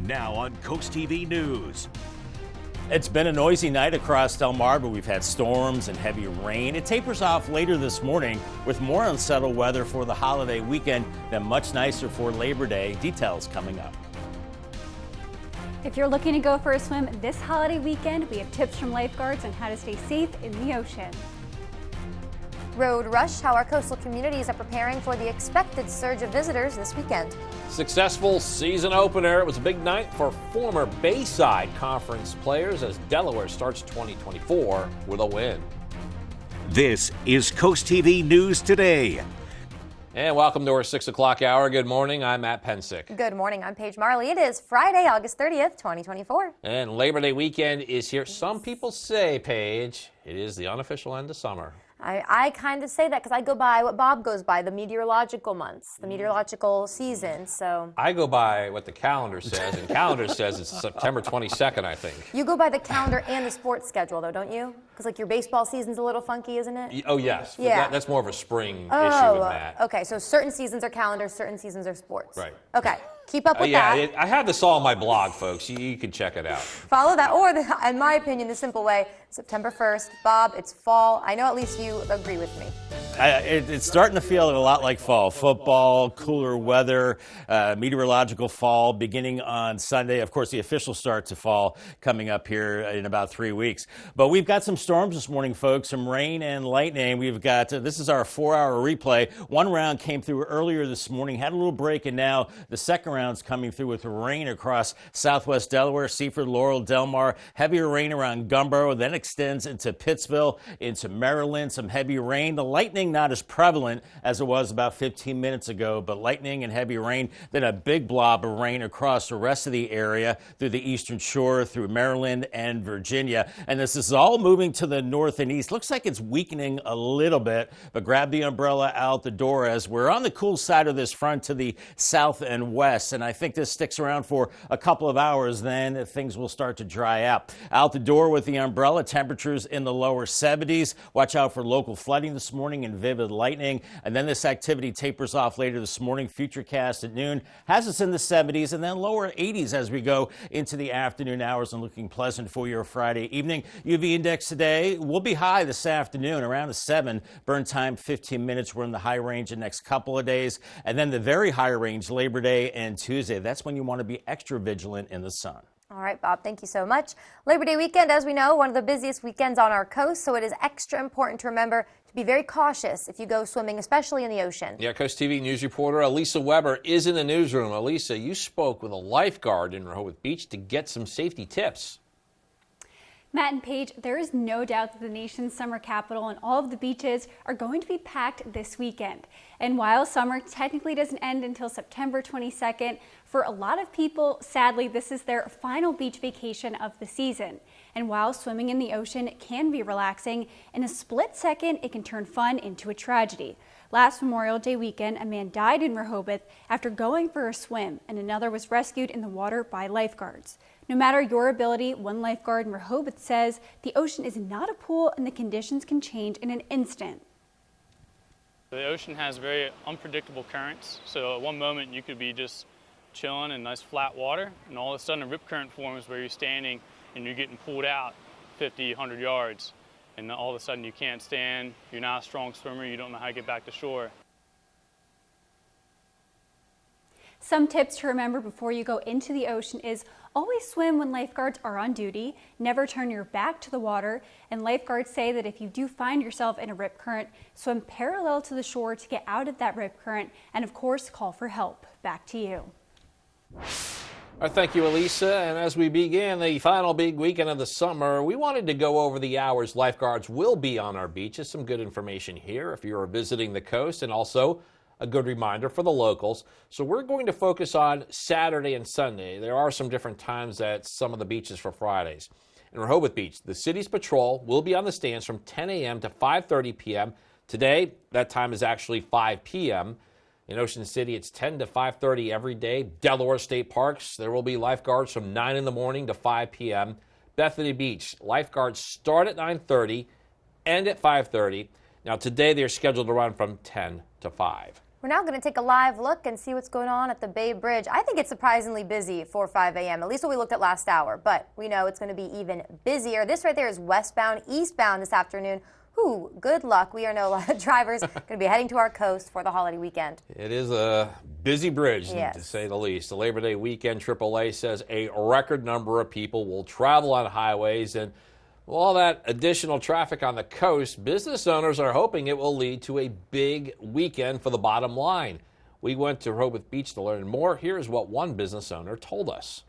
Now on Coast TV News. It's been a noisy night across Delmarva. We've had storms and heavy rain. It tapers off later this morning with more unsettled weather for the holiday weekend, then much nicer for Labor Day. Details coming up. If you're looking to go for a swim this holiday weekend, we have tips from lifeguards on how to stay safe in the ocean. Road rush, how our coastal communities are preparing for the expected surge of visitors this weekend. Successful season opener. It was a big night for former Bayside Conference players as Delaware starts 2024 with a win. This is Coast TV News Today. And welcome to our 6 o'clock hour. Good morning. I'm Matt Pensick. Good morning. I'm Paige Marley. It is Friday, August 30th, 2024. And Labor Day weekend is here. Some people say, Paige, it is the unofficial end of summer. I kind of say that because I go by what Bob goes by, the meteorological months, the meteorological season. So I go by what the calendar says, and calendar says it's September 22nd, I think. You go by the calendar and the sports schedule, though, don't you? Because like your baseball season's a little funky, isn't it? Oh, yes. Yeah. That's more of a spring issue with that. Okay, so certain seasons are calendar, certain seasons are sports. Right. Okay, keep up with that. I had this all on my blog, folks. You can check it out. Follow that, or in my opinion, the simple way, September 1st. Bob, it's fall. I know at least you agree with me. It's starting to feel a lot like fall. Football, cooler weather, meteorological fall beginning on Sunday. Of course, the official start to fall coming up here in about 3 weeks. But we've got some storms this morning, folks, some rain and lightning. We've got, this is our 4-hour replay. One round came through earlier this morning, had a little break, and now the second round's coming through with rain across southwest Delaware, Seaford, Laurel, Delmar. Heavier rain around Gumboro, then extends into Pittsville, into Maryland. Some heavy rain. The lightning not as prevalent as it was about 15 minutes ago, but lightning and heavy rain, then a big blob of rain across the rest of the area through the eastern shore, through Maryland and Virginia. And this is all moving to the north and east. Looks like it's weakening a little bit, but grab the umbrella out the door as we're on the cool side of this front to the south and west. And I think this sticks around for a couple of hours, then things will start to dry out. Out the door with the umbrella, temperatures in the lower 70s. Watch out for local flooding this morning and vivid lightning. And then this activity tapers off later this morning. Futurecast at noon has us in the 70s and then lower 80s as we go into the afternoon hours and looking pleasant for your Friday evening. UV index today will be high this afternoon around a 7. Burn time 15 minutes. We're in the high range the next couple of days. And then the very high range Labor Day and Tuesday. That's when you want to be extra vigilant in the sun. All right, Bob, thank you so much. Labor Day weekend, as we know, one of the busiest weekends on our coast, so it is extra important to remember to be very cautious if you go swimming, especially in the ocean. Yeah, Coast TV news reporter Elisa Weber is in the newsroom. Elisa, you spoke with a lifeguard in Rehoboth Beach to get some safety tips. Matt and Paige, there is no doubt that the nation's summer capital and all of the beaches are going to be packed this weekend. And while summer technically doesn't end until September 22nd, for a lot of people, sadly, this is their final beach vacation of the season. And while swimming in the ocean can be relaxing, in a split second, it can turn fun into a tragedy. Last Memorial Day weekend, a man died in Rehoboth after going for a swim, and another was rescued in the water by lifeguards. No matter your ability, one lifeguard in Rehoboth says the ocean is not a pool and the conditions can change in an instant. The ocean has very unpredictable currents, so at one moment you could be just chilling in nice flat water, and all of a sudden a rip current forms where you're standing and you're getting pulled out 50, 100 yards, and all of a sudden you can't stand, you're not a strong swimmer, you don't know how to get back to shore. Some tips to remember before you go into the ocean is always swim when lifeguards are on duty, never turn your back to the water, and lifeguards say that if you do find yourself in a rip current, swim parallel to the shore to get out of that rip current, and of course call for help. Back to you. All right, thank you, Elisa. And as we begin the final big weekend of the summer, we wanted to go over the hours lifeguards will be on our beaches. Some good information here if you're visiting the coast, and also a good reminder for the locals. So we're going to focus on Saturday and Sunday. There are some different times at some of the beaches for Fridays. In Rehoboth Beach, the city's patrol will be on the stands from 10 a.m. to 5:30 p.m. Today, that time is actually 5 p.m. In Ocean City, it's 10 to 5:30 every day. Delaware State Parks, there will be lifeguards from 9 in the morning to 5 p.m. Bethany Beach, lifeguards start at 9:30, end at 5:30. Now, today they're scheduled to run from 10 to 5. We're now going to take a live look and see what's going on at the Bay Bridge. I think it's surprisingly busy for 5 a.m., at least what we looked at last hour, but we know it's going to be even busier. This right there is westbound, eastbound this afternoon. Ooh, good luck. We are no drivers going to be heading to our coast for the holiday weekend. It is a busy bridge, Yes, to say the least. The Labor Day weekend, AAA says a record number of people will travel on highways, and with all that additional traffic on the coast, business owners are hoping it will lead to a big weekend for the bottom line. We went to Rehoboth Beach to learn more. Here's what one business owner told us.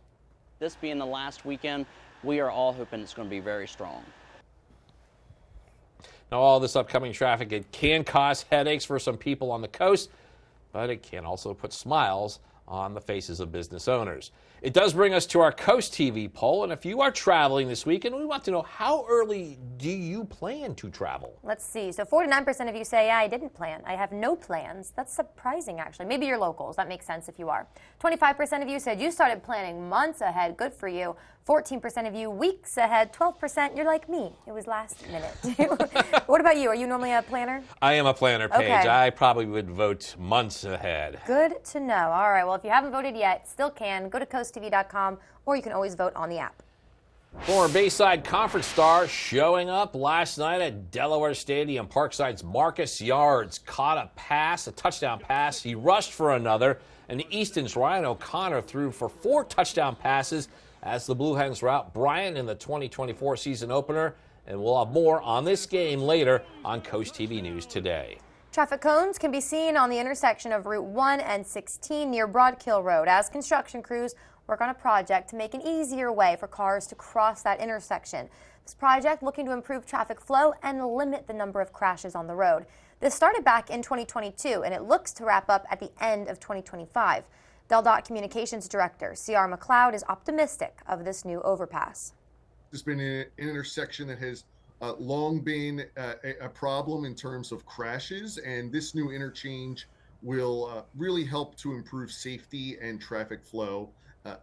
This being the last weekend, we are all hoping it's going to be very strong. Now, all this upcoming traffic, it can cause headaches for some people on the coast, but it can also put smiles on the faces of business owners. It does bring us to our CoastTV poll, and if you are traveling this weekend, we want to know, how early do you plan to travel? Let's see. So 49% of you say, yeah, I didn't plan. I have no plans. That's surprising, actually. Maybe you're locals. That makes sense if you are. 25% of you said you started planning months ahead. Good for you. 14% of you weeks ahead. 12%, you're like me. It was last minute. What about you? Are you normally a planner? I am a planner, Paige. Okay. I probably would vote months ahead. Good to know. All right. Well, if you haven't voted yet, still can. Go to CoastTV.com, or you can always vote on the app. Former Bayside Conference star showing up last night at Delaware Stadium. Parkside's Marcus Yards caught a touchdown pass. He rushed for another, and Easton's Ryan O'Connor threw for 4 touchdown passes as the Blue Hens rout Bryant in the 2024 season opener. And we'll have more on this game later on Coast TV News Today. Traffic cones can be seen on the intersection of Route 1 and 16 near Broadkill Road as construction crews work on a project to make an easier way for cars to cross that intersection. This project looking to improve traffic flow and limit the number of crashes on the road. This started back in 2022, and it looks to wrap up at the end of 2025. DelDOT Communications Director C.R. McLeod is optimistic of this new overpass. There's been an intersection that has long been a problem in terms of crashes, and this new interchange will really help to improve safety and traffic flow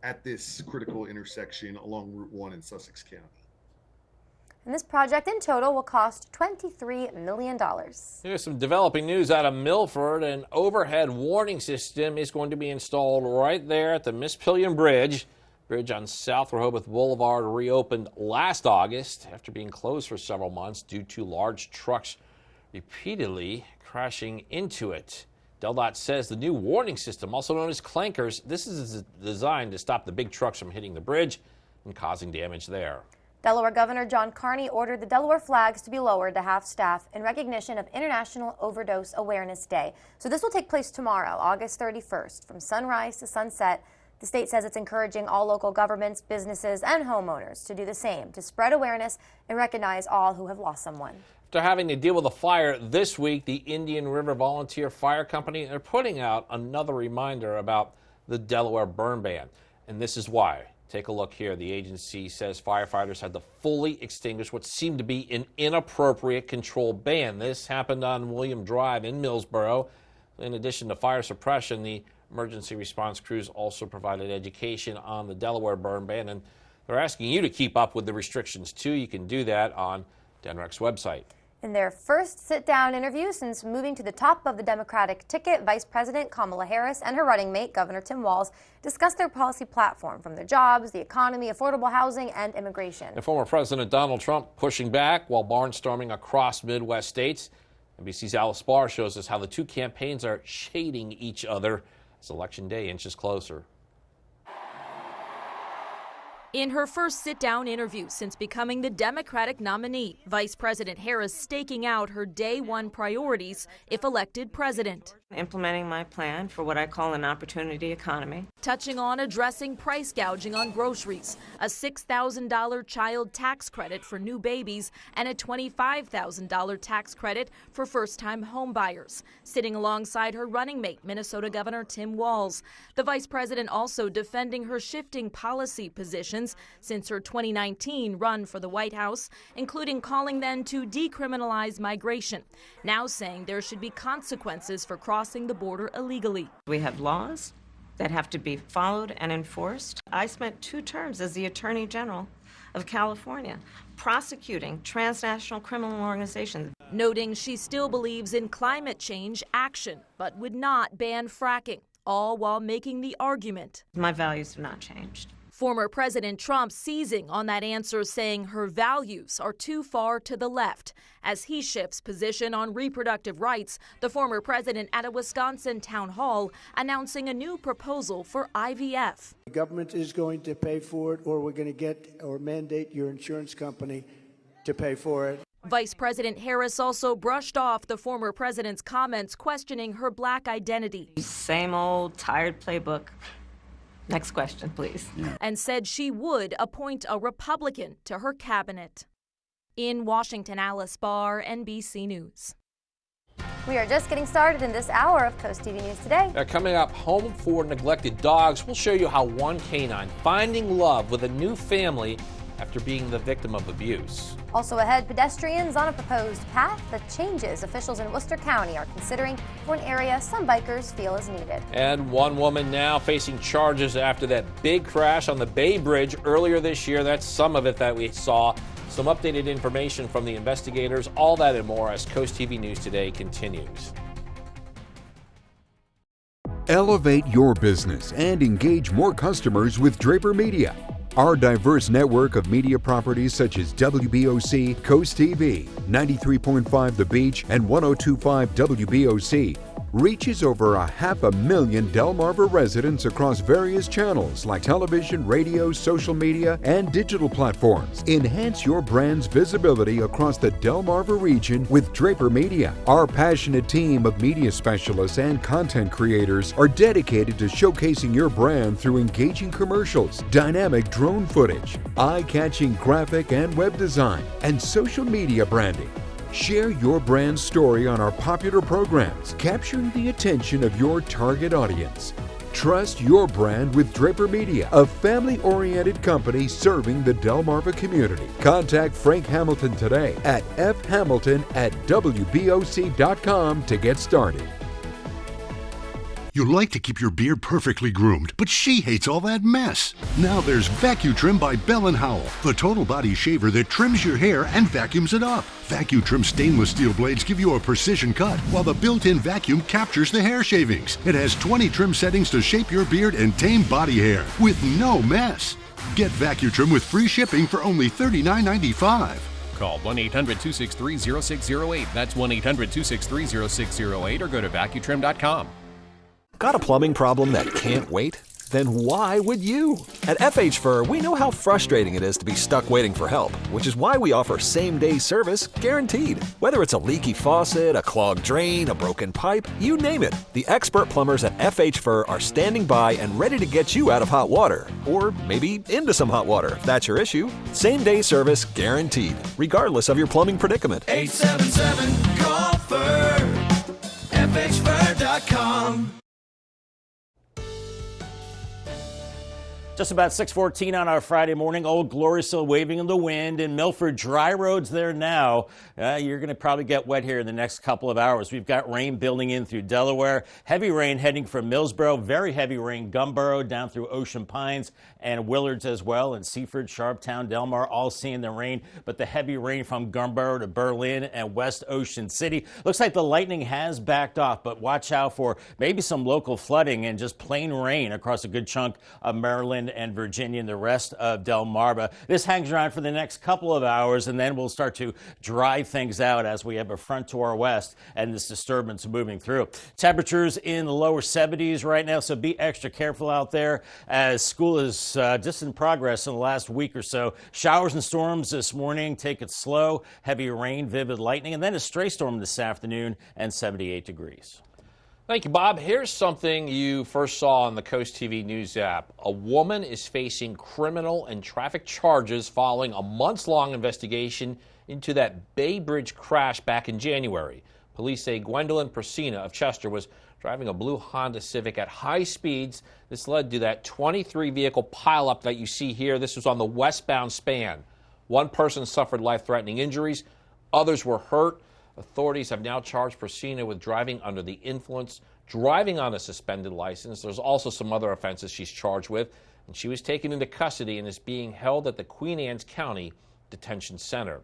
at this critical intersection along Route 1 in Sussex County. And this project in total will cost $23 million. Here's some developing news out of Milford. An overhead warning system is going to be installed right there at the Miss Pillion Bridge. Bridge on South Rehoboth Boulevard reopened last August after being closed for several months due to large trucks repeatedly crashing into it. DelDOT says the new warning system, also known as clankers, this is designed to stop the big trucks from hitting the bridge and causing damage there. Delaware Governor John Carney ordered the Delaware flags to be lowered to half staff in recognition of International Overdose Awareness Day. So this will take place tomorrow, August 31st, from sunrise to sunset. The state says it's encouraging all local governments, businesses, and homeowners to do the same, to spread awareness and recognize all who have lost someone. After having to deal with a fire this week, the Indian River Volunteer Fire Company are putting out another reminder about the Delaware burn ban. And this is why. Take a look here. The agency says firefighters had to fully extinguish what seemed to be an inappropriate controlled ban. This happened on William Drive in Millsboro. In addition to fire suppression, the emergency response crews also provided education on the Delaware burn ban, and they're asking you to keep up with the restrictions too. You can do that on DenRec's website. In their first sit-down interview since moving to the top of the Democratic ticket, Vice President Kamala Harris and her running mate, Governor Tim Walz, discussed their policy platform, from their jobs, the economy, affordable housing, and immigration. And former President Donald Trump pushing back while barnstorming across Midwest states. NBC's Alice Barr shows us how the two campaigns are shading each other as Election Day inches closer. In her first sit-down interview since becoming the Democratic nominee, Vice President Harris staking out her day one priorities if elected president. Implementing my plan for what I call an opportunity economy. Touching on addressing price gouging on groceries, a $6,000 child tax credit for new babies, and a $25,000 tax credit for first-time home buyers. Sitting alongside her running mate, Minnesota Governor Tim Walz. The vice president also defending her shifting policy positions since her 2019 run for the White House, including calling then to decriminalize migration, now saying there should be consequences for crossing the border illegally. We have laws that have to be followed and enforced. I spent 2 terms as the Attorney General of California prosecuting transnational criminal organizations. noting she still believes in climate change action, but would not ban fracking, all while making the argument. My values have not changed. Former President Trump seizing on that answer, saying her values are too far to the left. As he shifts position on reproductive rights, the former president at a Wisconsin town hall announcing a new proposal for IVF. The government is going to pay for it, or we're going to get or mandate your insurance company to pay for it. Vice President Harris also brushed off the former president's comments questioning her black identity. Same old tired playbook. Next question, please. And said she would appoint a Republican to her cabinet. In Washington, Alice Barr, NBC News. We are just getting started in this hour of Coast TV News Today. Coming up, Home for Neglected Dogs. We'll show you how one canine finding love with a new family after being the victim of abuse. Also ahead, pedestrians on a proposed path that changes officials in Worcester County are considering for an area some bikers feel is needed. And one woman now facing charges after that big crash on the Bay Bridge earlier this year. That's some of it that we saw. Some updated information from the investigators, all that and more as Coast TV News Today continues. Elevate your business and engage more customers with Draper Media. Our diverse network of media properties such as WBOC, Coast TV, 93.5 The Beach, and 102.5 WBOC reaches over 500,000 Delmarva residents across various channels like television, radio, social media, and digital platforms. Enhance your brand's visibility across the Delmarva region with Draper Media. Our passionate team of media specialists and content creators are dedicated to showcasing your brand through engaging commercials, dynamic drone footage, eye-catching graphic and web design, and social media branding. Share your brand story on our popular programs, capturing the attention of your target audience. Trust your brand with Draper Media, a family-oriented company serving the Delmarva community. Contact Frank Hamilton today at fhamilton@wboc.com to get started. You like to keep your beard perfectly groomed, but she hates all that mess. Now there's VacuTrim by Bell & Howell, the total body shaver that trims your hair and vacuums it up. VacuTrim stainless steel blades give you a precision cut, while the built-in vacuum captures the hair shavings. It has 20 trim settings to shape your beard and tame body hair with no mess. Get VacuTrim with free shipping for only $39.95. Call 1-800-263-0608. That's 1-800-263-0608 or go to vacutrim.com. Got a plumbing problem that can't wait? Then why would you? At FH Fur, we know how frustrating it is to be stuck waiting for help, which is why we offer same-day service guaranteed. Whether it's a leaky faucet, a clogged drain, a broken pipe, you name it, the expert plumbers at FH Fur are standing by and ready to get you out of hot water. Or maybe into some hot water, if that's your issue. Same-day service guaranteed, regardless of your plumbing predicament. 877-CALL-FUR, FHFur.com. Just about 6:14 on our Friday morning. Old Glory still waving in the wind. In Milford, dry roads there now. You're going to probably get wet here in the next couple of hours. We've got rain building in through Delaware. Heavy rain heading from Millsboro. Very heavy rain Gumboro down through Ocean Pines and Willards as well. And Seaford, Sharptown, Delmar all seeing the rain. But the heavy rain from Gumboro to Berlin and West Ocean City. Looks like the lightning has backed off. But watch out for maybe some local flooding and just plain rain across a good chunk of Maryland and Virginia and the rest of Delmarva. This hangs around for the next couple of hours, and then we'll start to dry things out as we have a front to our west and this disturbance moving through. Temperatures in the lower 70s right now, so be extra careful out there as school is just in progress in the last week or so. Showers and storms this morning. Take it slow. Heavy rain, vivid lightning, and then a stray storm this afternoon and 78 degrees. Thank you, Bob. Here's something you first saw on the Coast TV News app. A woman is facing criminal and traffic charges following a months-long investigation into that Bay Bridge crash back in January. Police say Gwendolyn Persina of Chester was driving a blue Honda Civic at high speeds. This led to that 23-vehicle pileup that you see here. This was on the westbound span. One person suffered life-threatening injuries. Others were hurt. Authorities have now charged Persina with driving under the influence, driving on a suspended license. There's also some other offenses she's charged with, and she was taken into custody and is being held at the Queen Anne's County Detention Center.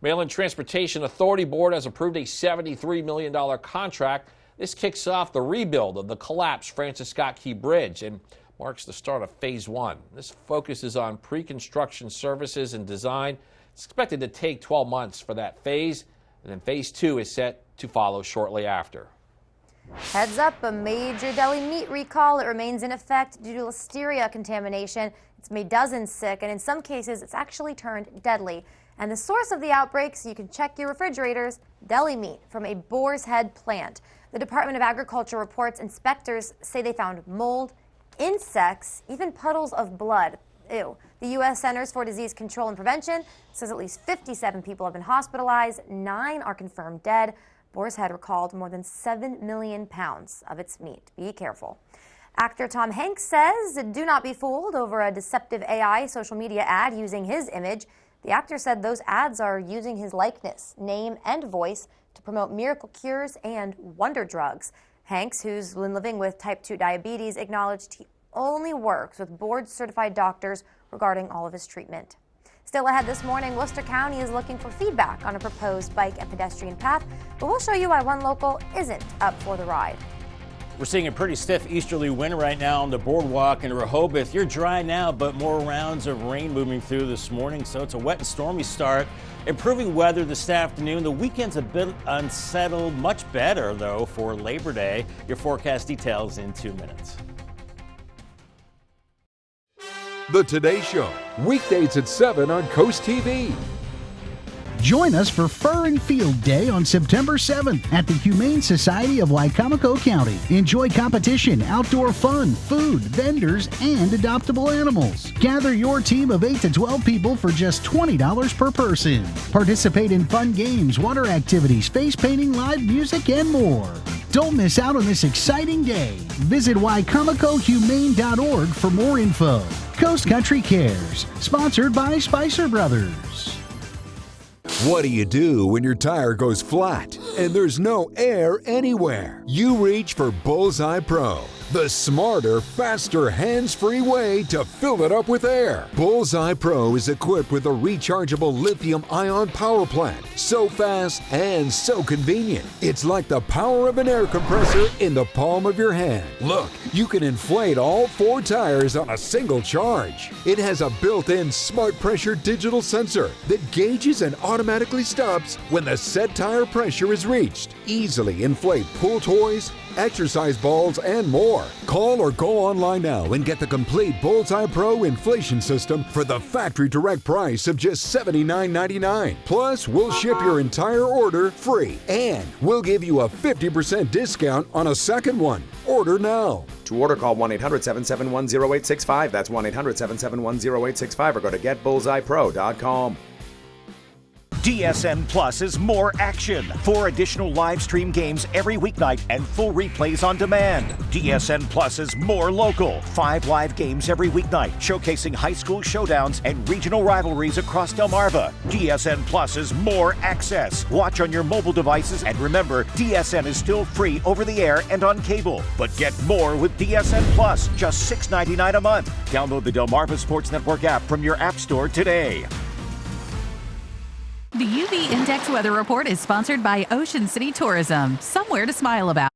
Maryland Transportation Authority Board has approved a $73 million contract. This kicks off the rebuild of the collapsed Francis Scott Key Bridge and marks the start of Phase 1. This focuses on pre-construction services and design. It's expected to take 12 months for that phase, and then Phase 2 is set to follow shortly after. Heads up, a major deli meat recall. It remains in effect due to listeria contamination. It's made dozens sick, and in some cases, it's actually turned deadly. And the source of the outbreak, so you can check your refrigerators, deli meat from a Boar's Head plant. The Department of Agriculture reports inspectors say they found mold, insects, even puddles of blood. Ew. The U.S. Centers for Disease Control and Prevention says at least 57 people have been hospitalized, 9 are confirmed dead. Boar's Head recalled more than 7 million pounds of its meat. Be careful. Actor Tom Hanks says, do not be fooled over a deceptive AI social media ad using his image. The actor said those ads are using his likeness, name, and voice to promote miracle cures and wonder drugs. Hanks, who's been living with type 2 diabetes, acknowledged he only works with board-certified doctors regarding all of his treatment. Still ahead this morning, Worcester County is looking for feedback on a proposed bike and pedestrian path, but we'll show you why one local isn't up for the ride. We're seeing a pretty stiff easterly wind right now on the boardwalk in Rehoboth. You're dry now, but more rounds of rain moving through this morning, so it's a wet and stormy start. Improving weather this afternoon. The weekend's a bit unsettled, much better, though, for Labor Day. Your forecast details in 2 minutes. The Today Show, weekdays at 7 on CoastTV. Join us for Fur and Field Day on September 7th at the Humane Society of Wicomico County. Enjoy competition, outdoor fun, food, vendors, and adoptable animals. Gather your team of 8 to 12 people for just $20 per person. Participate in fun games, water activities, face painting, live music, and more. Don't miss out on this exciting day. Visit wicomicohumane.org for more info. Coast Country Cares, sponsored by Spicer Brothers. What do you do when your tire goes flat and there's no air anywhere? You reach for Bullseye Pro, the smarter, faster, hands-free way to fill it up with air. Bullseye Pro is equipped with a rechargeable lithium-ion power plant. So fast and so convenient. It's like the power of an air compressor in the palm of your hand. Look, you can inflate all 4 tires on a single charge. It has a built-in smart pressure digital sensor that gauges and automatically stops when the set tire pressure is reached. Easily inflate pool toys, exercise balls, and more. Call or go online now and get the complete Bullseye Pro inflation system for the factory direct price of just $79.99. Plus, we'll ship your entire order free, and we'll give you a 50% discount on a second one. Order now. To order, call 1-800-771-0865. That's 1-800-771-0865, or go to getbullseyepro.com. DSN Plus is more action. 4 additional live stream games every weeknight and full replays on demand. DSN Plus is more local. 5 live games every weeknight, showcasing high school showdowns and regional rivalries across Delmarva. DSN Plus is more access. Watch on your mobile devices, and remember, DSN is still free over the air and on cable. But get more with DSN Plus, just $6.99 a month. Download the Delmarva Sports Network app from your app store today. The UV Index Weather Report is sponsored by Ocean City Tourism. Somewhere to smile about.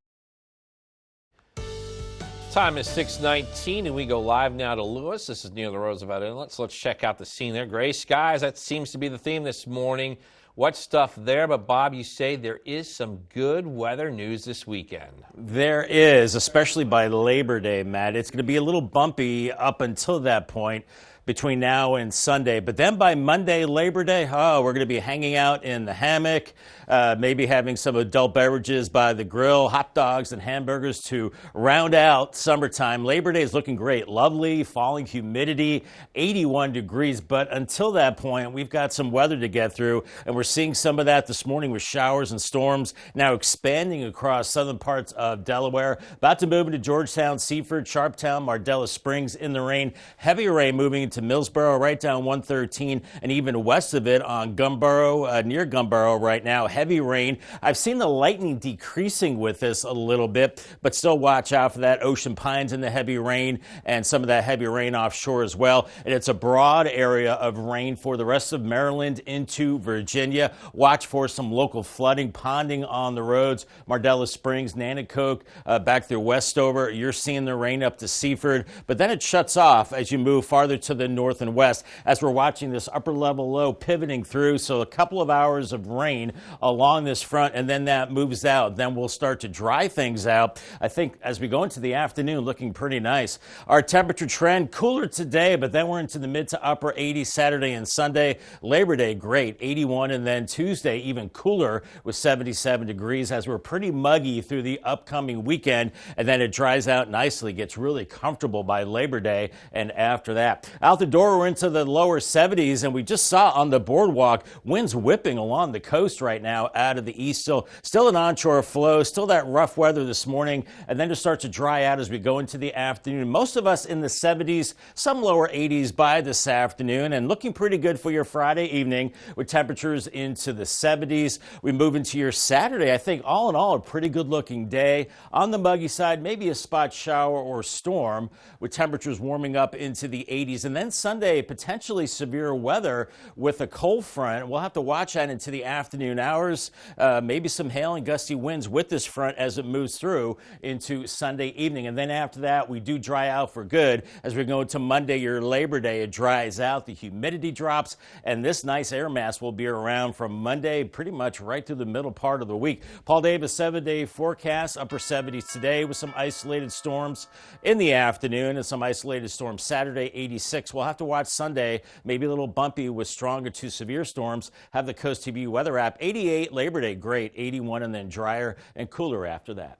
Time is 6:19, and we go live now to Lewis. This is near the Roosevelt Inlet, so let's check out the scene there. Gray skies, that seems to be the theme this morning. What stuff there? But, Bob, you say there is some good weather news this weekend. There is, especially by Labor Day, Matt. It's going to be a little bumpy up until that point between now and Sunday. But then by Monday, Labor Day, we're going to be hanging out in the hammock, maybe having some adult beverages by the grill, hot dogs and hamburgers to round out summertime. Labor Day is looking great. Lovely, falling humidity, 81 degrees. But until that point, we've got some weather to get through, and we're seeing some of that this morning with showers and storms now expanding across southern parts of Delaware. About to move into Georgetown, Seaford, Sharptown, Mardella Springs in the rain. Heavy rain moving into Millsboro, right down 113, and even west of it on Gumboro, near Gumboro right now. Heavy rain. I've seen the lightning decreasing with this a little bit, but still watch out for that. Ocean Pines in the heavy rain, and some of that heavy rain offshore as well. And it's a broad area of rain for the rest of Maryland into Virginia. Virginia. Watch for some local flooding, ponding on the roads. Mardella Springs, Nanticoke, back through Westover. You're seeing the rain up to Seaford, but then it shuts off as you move farther to the north and west as we're watching this upper level low pivoting through. So a couple of hours of rain along this front, and then that moves out. Then we'll start to dry things out. I think as we go into the afternoon, looking pretty nice. Our temperature trend cooler today, but then we're into the mid to upper 80s Saturday and Sunday. Labor Day, great, 81, and then Tuesday even cooler with 77 degrees as we're pretty muggy through the upcoming weekend, and then it dries out nicely, gets really comfortable by Labor Day and after that. Out the door, we're into the lower 70s, and we just saw on the boardwalk winds whipping along the coast right now out of the east. Still an onshore flow, still that rough weather this morning, and then it starts to dry out as we go into the afternoon. Most of us in the 70s, some lower 80s by this afternoon, and looking pretty good for your Friday evening with temperatures into the 70s. We move into your Saturday. I think all in all, a pretty good looking day. On the muggy side, maybe a spot shower or storm with temperatures warming up into the 80s. And then Sunday, potentially severe weather with a cold front. We'll have to watch that into the afternoon hours. Maybe some hail and gusty winds with this front as it moves through into Sunday evening. And then after that, we do dry out for good. As we go into Monday, your Labor Day, it dries out, the humidity drops, and this nice air mass will be around from Monday pretty much right through the middle part of the week. Paul Davis 7-day forecast, upper 70s today with some isolated storms in the afternoon and some isolated storms Saturday, 86. We'll have to watch Sunday, maybe a little bumpy with stronger to severe storms. Have the CoastTV weather app. 88 Labor Day, great. 81 and then drier and cooler after that.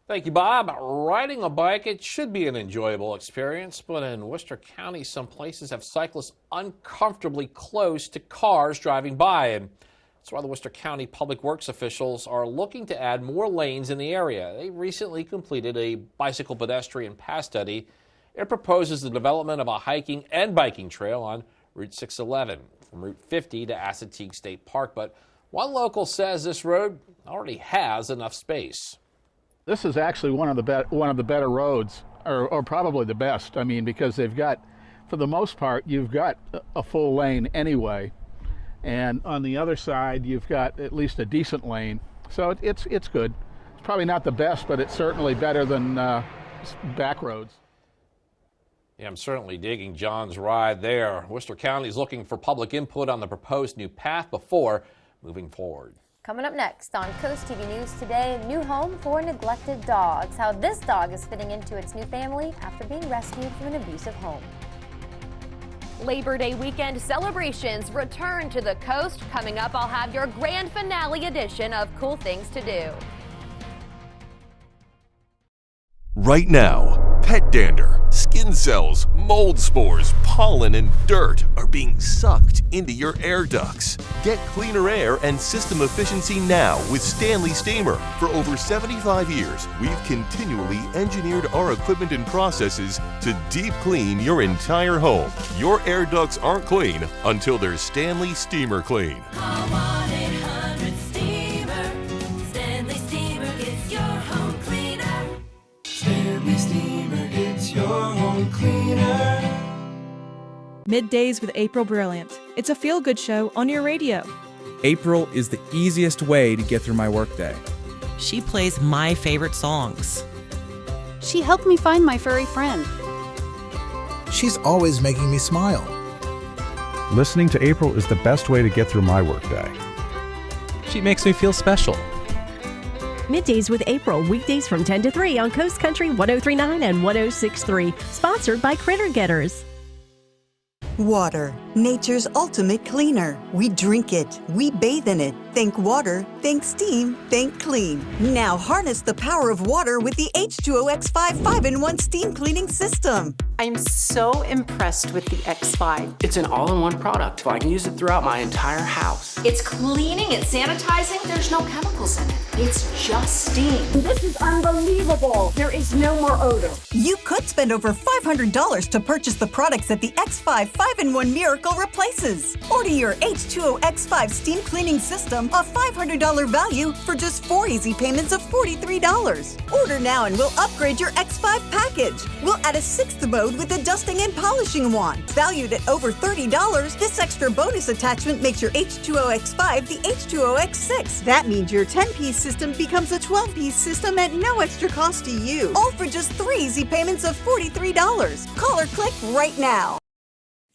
Thank you, Bob. Riding a bike, it should be an enjoyable experience, but in Worcester County, some places have cyclists uncomfortably close to cars driving by. And that's why the Worcester County Public Works officials are looking to add more lanes in the area. They recently completed a bicycle pedestrian path study. It proposes the development of a hiking and biking trail on Route 611 from Route 50 to Assateague State Park. But one local says this road already has enough space. This is actually one of the better roads, or probably the best. I mean, because they've got, for the most part, you've got a full lane anyway, and on the other side you've got at least a decent lane. So it's good. It's probably not the best, but it's certainly better than back roads. Yeah, I'm certainly digging John's ride there. Worcester County is looking for public input on the proposed new path before moving forward. Coming up next on CoastTV News today, new home for neglected dogs. How this dog is fitting into its new family after being rescued from an abusive home. Labor Day weekend celebrations return to the coast. Coming up, I'll have your grand finale edition of Cool Things to Do. Right now, pet dander, skin cells, mold spores, pollen, and dirt are being sucked into your air ducts. Get cleaner air and system efficiency now with Stanley Steamer. For over 75 years, we've continually engineered our equipment and processes to deep clean your entire home. Your air ducts aren't clean until they're Stanley Steamer clean. Call 1-800-STEAMER. Stanley Steamer gets your home cleaner. Stanley Steamer gets your home cleaner. Middays with April Brilliant. It's a feel-good show on your radio. April is the easiest way to get through my workday. She plays my favorite songs. She helped me find my furry friend. She's always making me smile. Listening to April is the best way to get through my workday. She makes me feel special. Middays with April, weekdays from 10 to 3 on Coast Country 103.9 and 106.3. Sponsored by Critter Getters. Water, nature's ultimate cleaner. We drink it, we bathe in it. Think water, think steam, think clean. Now harness the power of water with the H2O X5 5-in-1 steam cleaning system. I'm so impressed with the X5. It's an all-in-one product, so I can use it throughout my entire house. It's cleaning, it's sanitizing, there's no chemicals in it. It's just steam. This is unbelievable. There is no more odor. You could spend over $500 to purchase the products that the X5 5-in-1 Miracle replaces. Order your H2O X5 steam cleaning system, a $500 value, for just 4 easy payments of $43. Order now and we'll upgrade your X5 package. We'll add a 6th mode road with a dusting and polishing wand. Valued at over $30, this extra bonus attachment makes your H2O X5 the H2O X6. That means your 10-piece system becomes a 12-piece system at no extra cost to you. All for just 3 easy payments of $43. Call or click right now.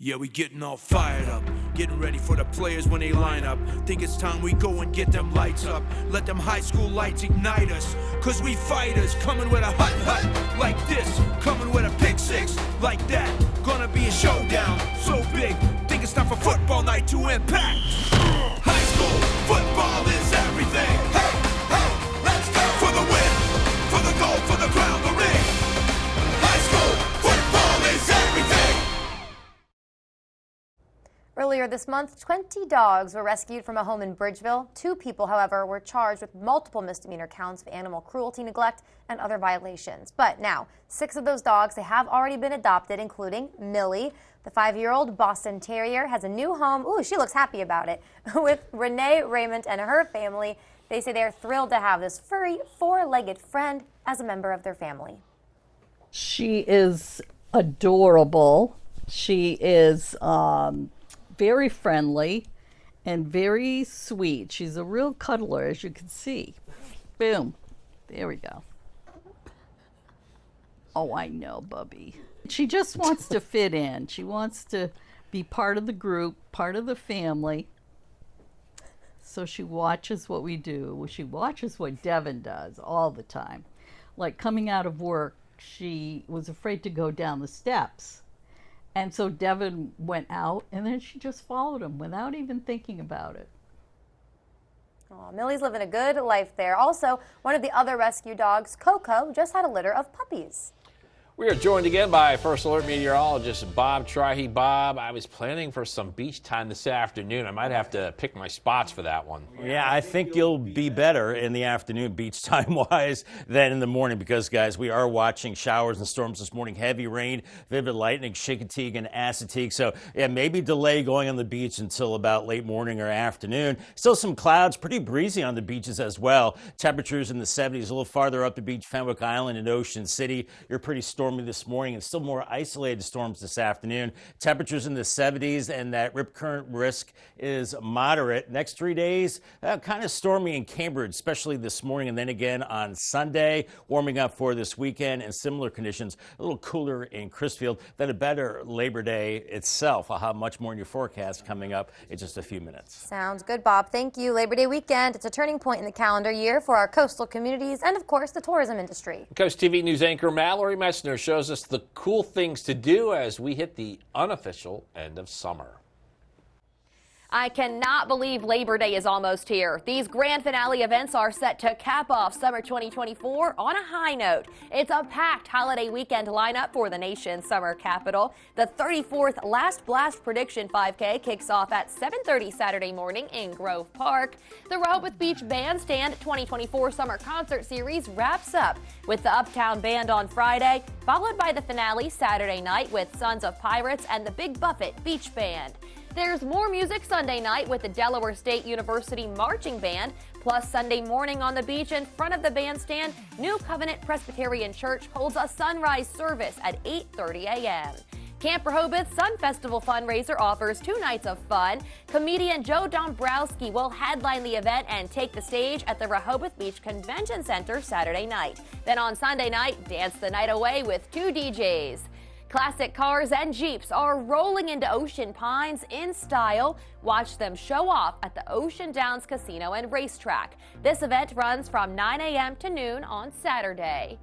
Yeah, we getting all fired up, getting ready for the players when they line up. Think it's time we go and get them lights up. Let them high school lights ignite us. Cause we fighters, coming with a hut like this, coming with a pick six like that. Gonna be a showdown so big, think it's time for football night to impact. High school football is everything. Hey, hey, let's go for the win, for the gold, for the crown, the ring. High school football is everything. Earlier this month, 20 dogs were rescued from a home in Bridgeville. 2 people, however, were charged with multiple misdemeanor counts of animal cruelty, neglect, and other violations. But now, 6 of those dogs, they have already been adopted, including Millie. The 5-year-old Boston Terrier has a new home. Ooh, she looks happy about it. With Renee Raymond and her family, they say they're thrilled to have this furry, 4-legged friend as a member of their family. She is adorable. She is very friendly and very sweet. She's a real cuddler, as you can see. Boom. There we go. Oh, I know, Bubby. She just wants to fit in. She wants to be part of the group, part of the family. So she watches what we do. She watches what Devin does all the time. Like coming out of work, she was afraid to go down the steps. And so Devin went out, and then she just followed him without even thinking about it. Oh, Millie's living a good life there. Also, one of the other rescue dogs, Coco, just had a litter of puppies. We are joined again by First Alert meteorologist Bob Trihey. Bob, I was planning for some beach time this afternoon. I might have to pick my spots for that one. Yeah, I think you'll be better in the afternoon, beach time-wise, than in the morning because, guys, we are watching showers and storms this morning. Heavy rain, vivid lightning, Chincoteague and Assateague. So, yeah, maybe delay going on the beach until about late morning or afternoon. Still some clouds, pretty breezy on the beaches as well. Temperatures in the 70s, a little farther up the beach, Fenwick Island and Ocean City. You're pretty stormy this morning and still more isolated storms this afternoon. Temperatures in the 70s and that rip current risk is moderate. Next 3 days, kind of stormy in Cambridge, especially this morning and then again on Sunday. Warming up for this weekend and similar conditions. A little cooler in Crisfield. Then a better Labor Day itself. I'll have much more in your forecast coming up in just a few minutes. Sounds good, Bob. Thank you. Labor Day weekend. It's a turning point in the calendar year for our coastal communities and, of course, the tourism industry. Coast TV News anchor Mallory Messner shows us the cool things to do as we hit the unofficial end of summer. I cannot believe Labor Day is almost here. These grand finale events are set to cap off summer 2024 on a high note. It's a packed holiday weekend lineup for the nation's summer capital. The 34th Last Blast Prediction 5K kicks off at 7:30 Saturday morning in Grove Park. The Rehoboth Beach Bandstand 2024 Summer Concert Series wraps up with the Uptown Band on Friday, followed by the finale Saturday night with Sons of Pirates and the Big Buffet Beach Band. There's more music Sunday night with the Delaware State University Marching Band, plus Sunday morning on the beach in front of the bandstand, New Covenant Presbyterian Church holds a sunrise service at 8:30 a.m. Camp Rehoboth Sun Festival fundraiser offers 2 nights of fun. Comedian Joe Dombrowski will headline the event and take the stage at the Rehoboth Beach Convention Center Saturday night. Then on Sunday night, dance the night away with 2 DJs. Classic cars and Jeeps are rolling into Ocean Pines in style. Watch them show off at the Ocean Downs Casino and Racetrack. This event runs from 9 a.m. to noon on Saturday.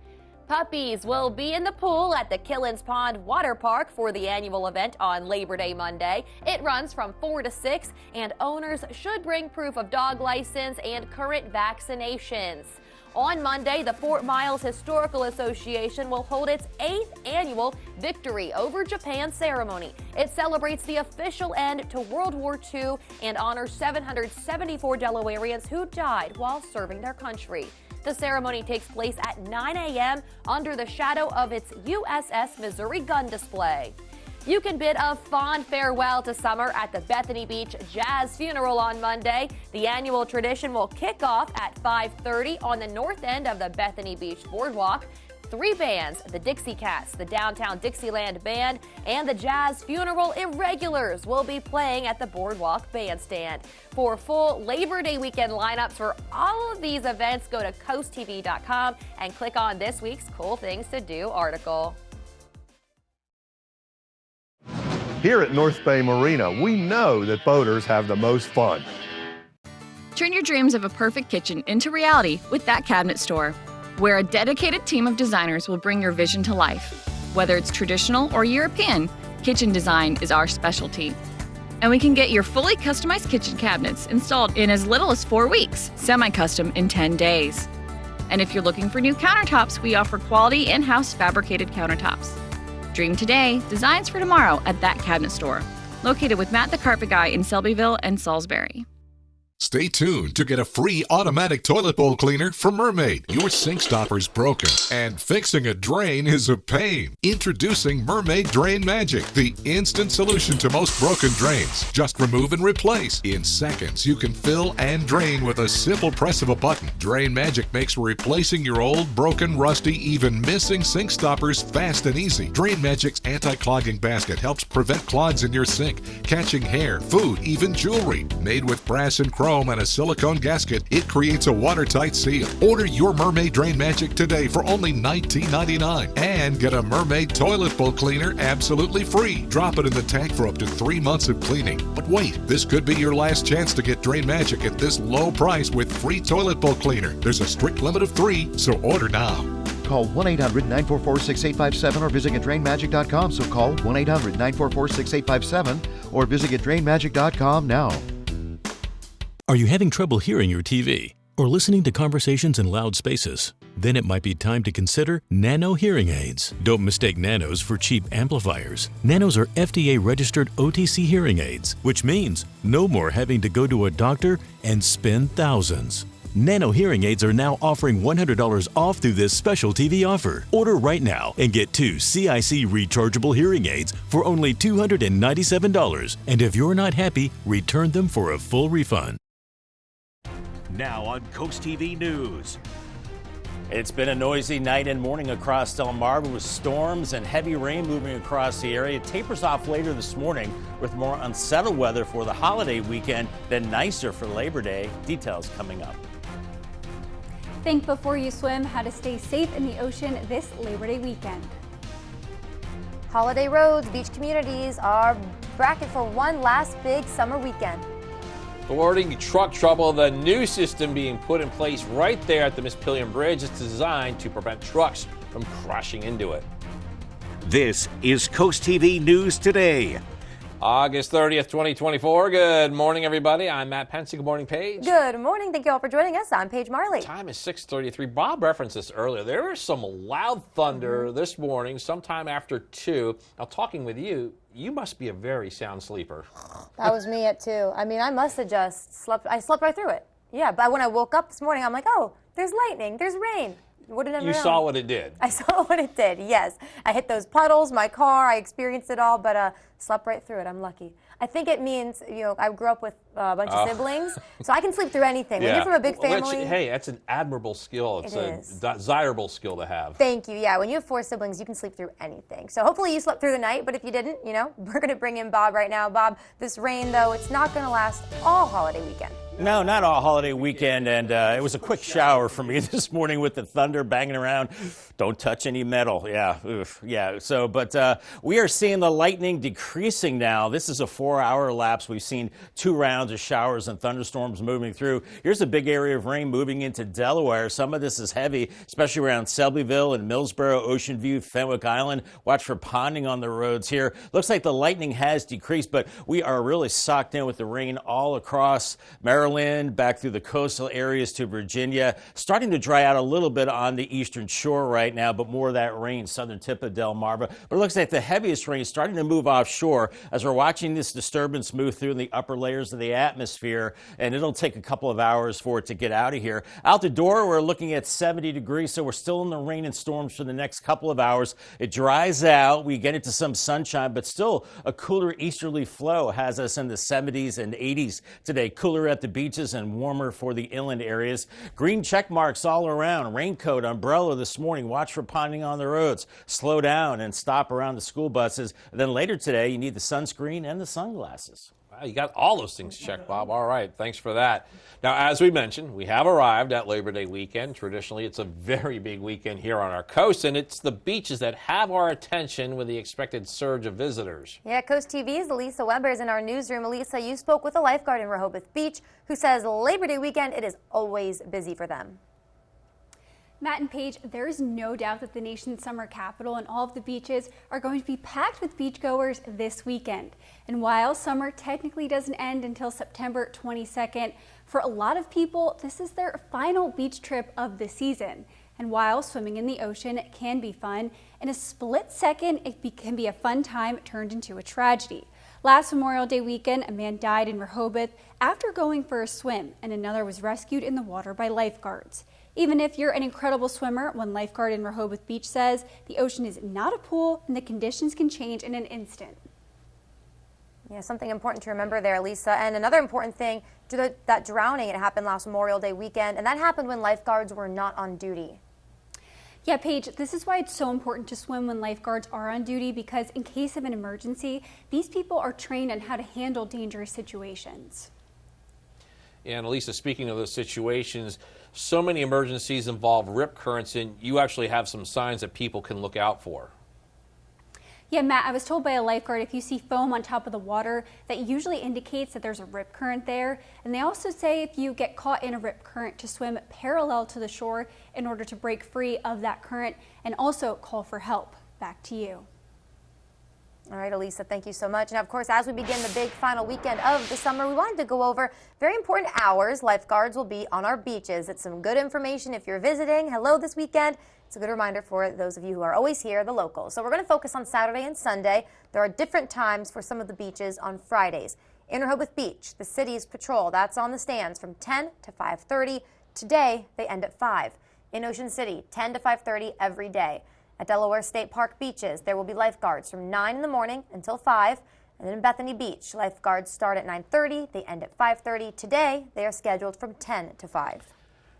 Puppies will be in the pool at the Killens Pond Water Park for the annual event on Labor Day Monday. It runs from 4 to 6, and owners should bring proof of dog license and current vaccinations. On Monday, the Fort Miles Historical Association will hold its 8th annual Victory Over Japan ceremony. It celebrates the official end to World War II and honors 774 Delawareans who died while serving their country. The ceremony takes place at 9 a.m. under the shadow of its USS Missouri gun display. You can bid a fond farewell to summer at the Bethany Beach Jazz Funeral on Monday. The annual tradition will kick off at 5:30 on the north end of the Bethany Beach Boardwalk. 3 bands, the Dixie Cats, the Downtown Dixieland Band, and the Jazz Funeral Irregulars will be playing at the Boardwalk Bandstand. For full Labor Day weekend lineups for all of these events, go to CoastTV.com and click on this week's Cool Things to Do article. Here at North Bay Marina, we know that boaters have the most fun. Turn your dreams of a perfect kitchen into reality with That Cabinet Store, where a dedicated team of designers will bring your vision to life. Whether it's traditional or European, kitchen design is our specialty. And we can get your fully customized kitchen cabinets installed in as little as 4 weeks, semi-custom in 10 days. And if you're looking for new countertops, we offer quality in-house fabricated countertops. Dream today, designs for tomorrow at That Cabinet Store, located with Matt the Carpet Guy in Selbyville and Salisbury. Stay tuned to get a free automatic toilet bowl cleaner from Mermaid. Your sink stopper's broken, and fixing a drain is a pain. Introducing Mermaid Drain Magic, the instant solution to most broken drains. Just remove and replace. In seconds, you can fill and drain with a simple press of a button. Drain Magic makes replacing your old, broken, rusty, even missing sink stoppers fast and easy. Drain Magic's anti-clogging basket helps prevent clogs in your sink, catching hair, food, even jewelry. Made with brass and chrome and a silicone gasket, it creates a watertight seal. Order your Mermaid Drain Magic today for only $19.99 and get a Mermaid Toilet Bowl Cleaner absolutely free. Drop it in the tank for up to 3 months of cleaning. But wait, this could be your last chance to get Drain Magic at this low price with free toilet bowl cleaner. There's a strict limit of 3, so order now. Call 1-800-944-6857 or visit GetDrainMagic.com. So call 1-800-944-6857 or visit GetDrainMagic.com now. Are you having trouble hearing your TV or listening to conversations in loud spaces? Then it might be time to consider Nano hearing aids. Don't mistake Nanos for cheap amplifiers. Nanos are FDA-registered OTC hearing aids, which means no more having to go to a doctor and spend thousands. Nano hearing aids are now offering $100 off through this special TV offer. Order right now and get 2 CIC rechargeable hearing aids for only $297. And if you're not happy, return them for a full refund. Now on Coast TV News. It's been a noisy night and morning across Delmarva with storms and heavy rain moving across the area. It tapers off later this morning with more unsettled weather for the holiday weekend, then nicer for Labor Day. Details coming up. Think before you swim how to stay safe in the ocean this Labor Day weekend. Holiday roads, beach communities are bracket for one last big summer weekend. Alerting truck trouble, the new system being put in place right there at the Miss Pilliam Bridge is designed to prevent trucks from crashing into it. This is Coast TV News Today. August 30th, 2024. Good morning, everybody. I'm Matt Pence. Good morning, Paige. Good morning. Thank you all for joining us. I'm Paige Marley. Time is 6:33. Bob referenced this earlier. There was some loud thunder this morning, sometime after 2. Now, talking with you, you must be a very sound sleeper. That was me at 2. I mean, I must have just slept. I slept right through it. Yeah, but when I woke up this morning, I'm like, oh, there's lightning, there's rain. Would have never known. Saw what it did. I saw what it did, yes. I hit those puddles, my car, I experienced it all, but slept right through it. I'm lucky. I think it means, I grew up with a bunch of siblings, so I can sleep through anything. When you're from a big family. Hey, that's an admirable skill. It's a desirable skill to have. Thank you. Yeah, when you have 4 siblings, you can sleep through anything. So hopefully you slept through the night, but if you didn't, we're going to bring in Bob right now. Bob, this rain, though, it's not going to last all holiday weekend. No, not all holiday weekend, and it was a quick shower for me this morning with the thunder banging around. Don't touch any metal. Yeah, oof, yeah. So, but we are seeing the lightning decreasing now. This is a 4-hour lapse. We've seen 2 rounds of showers and thunderstorms moving through. Here's a big area of rain moving into Delaware. Some of this is heavy, especially around Selbyville and Millsboro, Ocean View, Fenwick Island. Watch for ponding on the roads here. Looks like the lightning has decreased, but we are really socked in with the rain all across Maryland, back through the coastal areas to Virginia. Starting to dry out a little bit on the eastern shore right now, but more of that rain, southern tip of Delmarva. But it looks like the heaviest rain is starting to move offshore as we're watching this disturbance move through in the upper layers of the atmosphere, and it'll take a couple of hours for it to get out of here. Out the door, we're looking at 70 degrees, so we're still in the rain and storms for the next couple of hours. It dries out. We get into some sunshine, but still a cooler easterly flow has us in the 70s and 80s today. Cooler at the beach. beaches and warmer for the inland areas. Green check marks all around. Raincoat, umbrella this morning. Watch for ponding on the roads. Slow down and stop around the school buses. And then later today, you need the sunscreen and the sunglasses. Wow, you got all those things checked, Bob. All right, thanks for that. Now, as we mentioned, we have arrived at Labor Day weekend. Traditionally, it's a very big weekend here on our coast, and it's the beaches that have our attention with the expected surge of visitors. Yeah, CoastTV's Elisa Weber is in our newsroom. Elisa, you spoke with a lifeguard in Rehoboth Beach who says Labor Day weekend, it is always busy for them. Matt and Paige, there is no doubt that the nation's summer capital and all of the beaches are going to be packed with beachgoers this weekend. And while summer technically doesn't end until September 22nd, for a lot of people, this is their final beach trip of the season. And while swimming in the ocean can be fun, in a split second, it can be a fun time turned into a tragedy. Last Memorial Day weekend, a man died in Rehoboth after going for a swim, and another was rescued in the water by lifeguards. Even if you're an incredible swimmer, one lifeguard in Rehoboth Beach says the ocean is not a pool and the conditions can change in an instant. Yeah, something important to remember there, Lisa. And another important thing, that drowning, it happened last Memorial Day weekend, and that happened when lifeguards were not on duty. Yeah, Paige, this is why it's so important to swim when lifeguards are on duty, because in case of an emergency, these people are trained on how to handle dangerous situations. And Elisa, speaking of those situations, so many emergencies involve rip currents, and you actually have some signs that people can look out for. Yeah, Matt, I was told by a lifeguard if you see foam on top of the water, that usually indicates that there's a rip current there. And they also say if you get caught in a rip current to swim parallel to the shore in order to break free of that current, and also call for help. Back to you. All right, Elisa, thank you so much. And of course, as we begin the big final weekend of the summer, we wanted to go over very important hours lifeguards will be on our beaches. It's some good information if you're visiting. Hello this weekend. It's a good reminder for those of you who are always here, the locals. So we're going to focus on Saturday and Sunday. There are different times for some of the beaches on Fridays. In Rehoboth Beach, the city's patrol, that's on the stands from 10 to 5:30. Today, they end at 5. In Ocean City, 10 to 5:30 every day. At Delaware State Park beaches, there will be lifeguards from 9 in the morning until 5. And then in Bethany Beach, lifeguards start at 9:30. They end at 5:30. Today, they are scheduled from 10 to 5.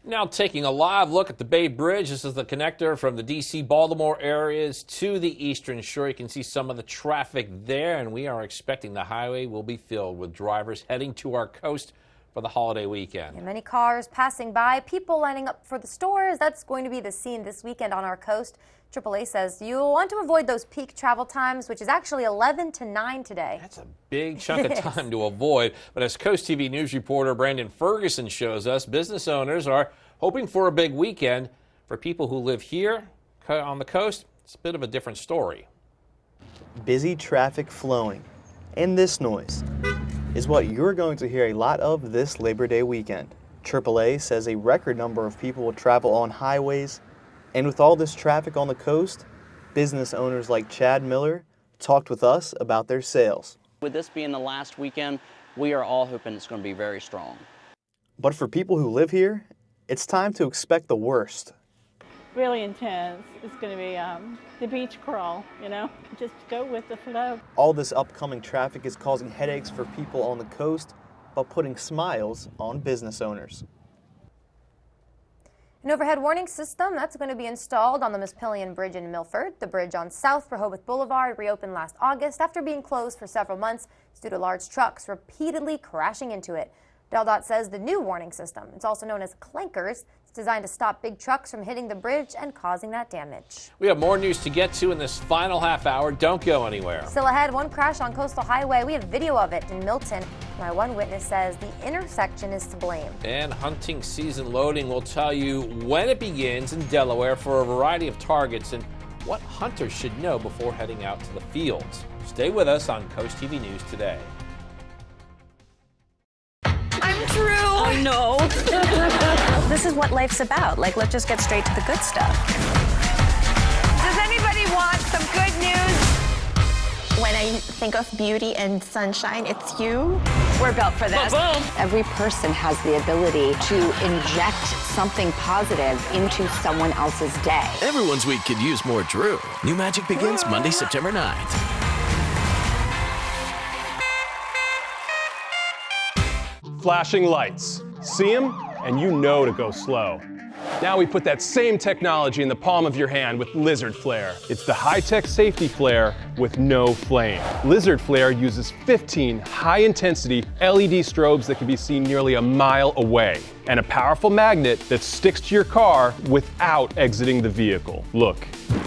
Now taking a live look at the Bay Bridge. This is the connector from the D.C.-Baltimore areas to the Eastern Shore. You can see some of the traffic there, and we are expecting the highway will be filled with drivers heading to our coast for the holiday weekend. And many cars passing by, people lining up for the stores. That's going to be the scene this weekend on our coast. AAA says you'll want to avoid those peak travel times, which is actually 11 to 9 today. That's a big chunk of time to avoid. But as Coast TV News reporter Brandon Ferguson shows us, business owners are hoping for a big weekend. For people who live here on the coast, it's a bit of a different story. Busy traffic flowing, and this noise is what you're going to hear a lot of this Labor Day weekend. AAA says a record number of people will travel on highways, and with all this traffic on the coast, business owners like Chad Miller talked with us about their sales. With this being the last weekend, we are all hoping it's going to be very strong. But for people who live here, it's time to expect the worst. Really intense. It's going to be the beach crawl, you know, just go with the flow. All this upcoming traffic is causing headaches for people on the coast, but putting smiles on business owners. An overhead warning system that's going to be installed on the Mispillion Bridge in Milford. The bridge on South Rehoboth Boulevard reopened last August after being closed for several months due to large trucks repeatedly crashing into it. DelDOT says the new warning system, it's also known as clankers, it's designed to stop big trucks from hitting the bridge and causing that damage. We have more news to get to in this final half hour. Don't go anywhere. Still ahead, one crash on Coastal Highway. We have video of it in Milton. My one witness says the intersection is to blame. And hunting season loading will tell you when it begins in Delaware for a variety of targets and what hunters should know before heading out to the fields. Stay with us on Coast TV News today. I'm through. I know. This is what life's about. Like, let's just get straight to the good stuff. Does anybody want some good news? When I think of beauty and sunshine, it's you. We're built for this. Boom. Every person has the ability to inject something positive into someone else's day. Everyone's week could use more Drew. New Magic begins Monday, September 9th. flashing lights. See them, and you know to go slow. Now we put that same technology in the palm of your hand with Lizard Flare. It's the high-tech safety flare with no flame. Lizard Flare uses 15 high-intensity LED strobes that can be seen nearly a mile away, and a powerful magnet that sticks to your car without exiting the vehicle. Look,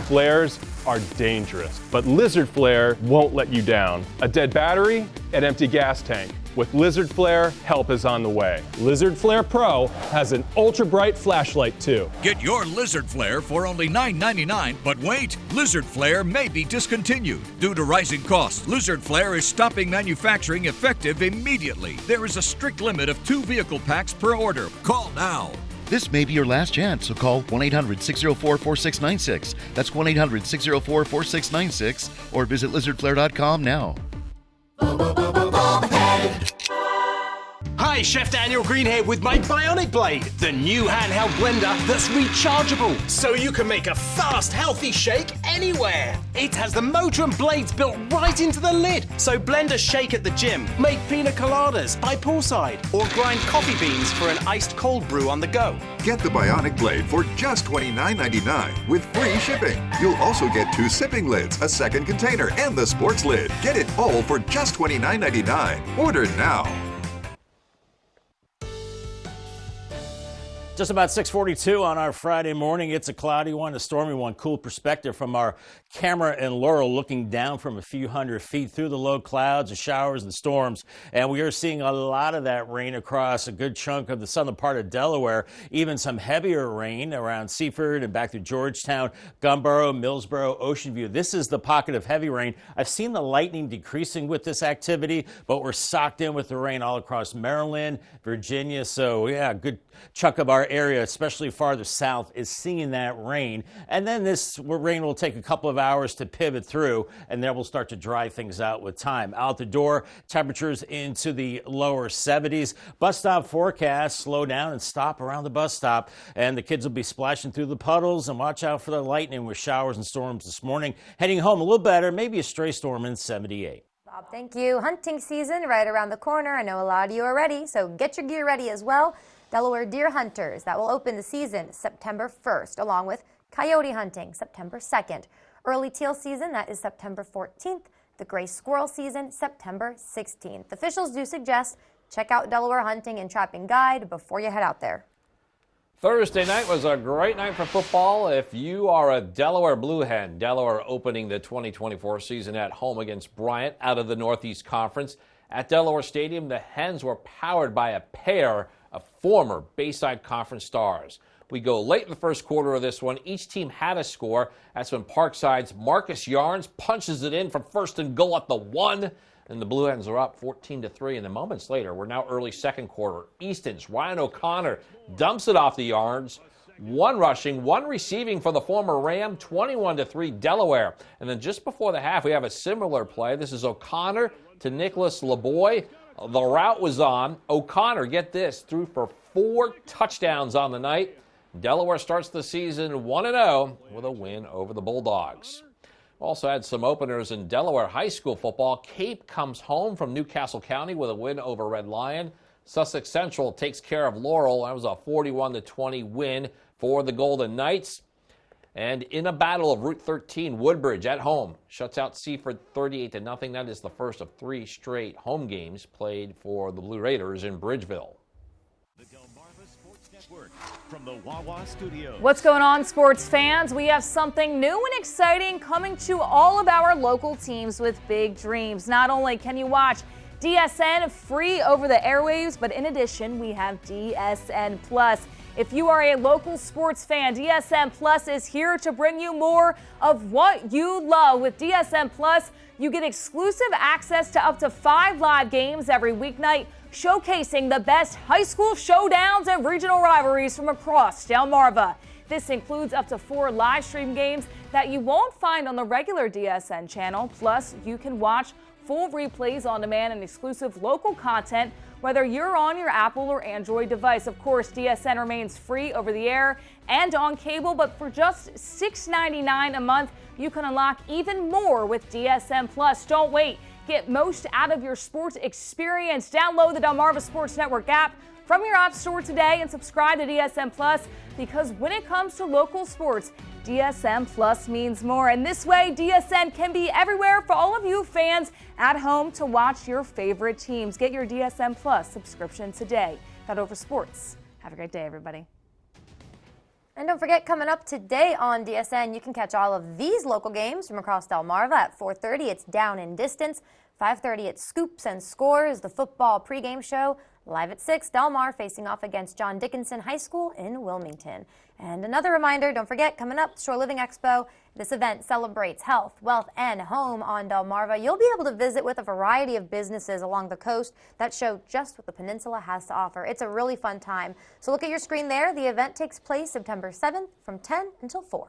flares are dangerous, but Lizard Flare won't let you down. A dead battery, an empty gas tank. With Lizard Flare, help is on the way. Lizard Flare Pro has an ultra-bright flashlight too. Get your Lizard Flare for only $9.99, but wait, Lizard Flare may be discontinued. Due to rising costs, Lizard Flare is stopping manufacturing effective immediately. There is a strict limit of 2 vehicle packs per order. Call now. This may be your last chance, so call 1-800-604-4696. That's 1-800-604-4696, or visit lizardflare.com now. Hi, Chef Daniel Greenhead with my Bionic Blade, the new handheld blender that's rechargeable, so you can make a fast, healthy shake anywhere. It has the motor and blades built right into the lid, so blend a shake at the gym, make pina coladas by poolside, or grind coffee beans for an iced cold brew on the go. Get the Bionic Blade for just $29.99 with free shipping. You'll also get 2 sipping lids, a second container, and the sports lid. Get it all for just $29.99. Order now. Just about 6:42 on our Friday morning. It's a cloudy one, a stormy one. Cool perspective from our camera in Laurel, looking down from a few hundred feet through the low clouds, the showers and storms. And we are seeing a lot of that rain across a good chunk of the southern part of Delaware. Even some heavier rain around Seaford and back through Georgetown, Gumboro, Millsboro, Ocean View. This is the pocket of heavy rain. I've seen the lightning decreasing with this activity, but we're socked in with the rain all across Maryland, Virginia. So yeah, a good chunk of our area, especially farther south, is seeing that rain. And then this rain will take a couple of hours to pivot through, and then we'll start to dry things out with time. Out the door, temperatures into the lower 70s. Bus stop forecast, slow down and stop around the bus stop. And the kids will be splashing through the puddles, and watch out for the lightning with showers and storms this morning. Heading home a little better, maybe a stray storm in 78. Bob, thank you. Hunting season right around the corner. I know a lot of you are ready, so get your gear ready as well. Delaware Deer Hunters, that will open the season September 1st, along with coyote hunting September 2nd. Early teal season, that is September 14th. The gray squirrel season, September 16th. Officials do suggest check out Delaware Hunting and Trapping Guide before you head out there. Thursday night was a great night for football. If you are a Delaware Blue Hen, Delaware opening the 2024 season at home against Bryant out of the Northeast Conference. At Delaware Stadium, the Hens were powered by a pair of former Bayside Conference stars. We go late in the first quarter of this one. Each team had a score. That's when Parkside's Marcus Yarns punches it in from first and goal at the 1. And the Blue Hens are up 14-3. And then moments later, we're now early second quarter. Easton's Ryan O'Connor dumps it off the Yarns. 1 rushing, 1 receiving for the former Ram, 21-3 Delaware. And then just before the half, we have a similar play. This is O'Connor to Nicholas LeBoy. The route was on. O'Connor, get this, threw for 4 touchdowns on the night. Delaware starts the season 1-0 with a win over the Bulldogs. Also had some openers in Delaware high school football. Cape comes home from Newcastle County with a win over Red Lion. Sussex Central takes care of Laurel. That was a 41-20 win for the Golden Knights. And in a battle of Route 13, Woodbridge at home shuts out Seaford 38-0. That is the first of 3 straight home games played for the Blue Raiders in Bridgeville. The Delmarva Sports Network from the Wawa Studio. What's going on, sports fans? We have something new and exciting coming to all of our local teams with big dreams. Not only can you watch DSN free over the airwaves, but in addition, we have DSN Plus. If you are a local sports fan, DSN Plus is here to bring you more of what you love. With DSN Plus, you get exclusive access to up to 5 live games every weeknight, showcasing the best high school showdowns and regional rivalries from across Delmarva. This includes up to 4 live stream games that you won't find on the regular DSN channel. Plus, you can watch full replays on demand and exclusive local content, whether you're on your Apple or Android device. Of course, DSN remains free over the air and on cable, but for just $6.99 a month, you can unlock even more with DSN Plus. Don't wait. get most out of your sports experience. Download the Delmarva Sports Network app from your app store today and subscribe to DSN Plus, because when it comes to local sports, DSN Plus means more. And this way, DSN can be everywhere for all of you fans at home to watch your favorite teams. Get your DSN Plus subscription today. That over sports. Have a great day, everybody. And don't forget, coming up today on DSN, you can catch all of these local games from across Delmarva. At 4:30, it's Down and Distance. 5:30, it's Scoops and Scores, the football pregame show. Live at 6, Delmar facing off against John Dickinson High School in Wilmington. And another reminder, don't forget, coming up, Shore Living Expo. This event celebrates health, wealth, and home on Delmarva. You'll be able to visit with a variety of businesses along the coast that show just what the peninsula has to offer. It's a really fun time. So look at your screen there. The event takes place September 7th from 10 until 4.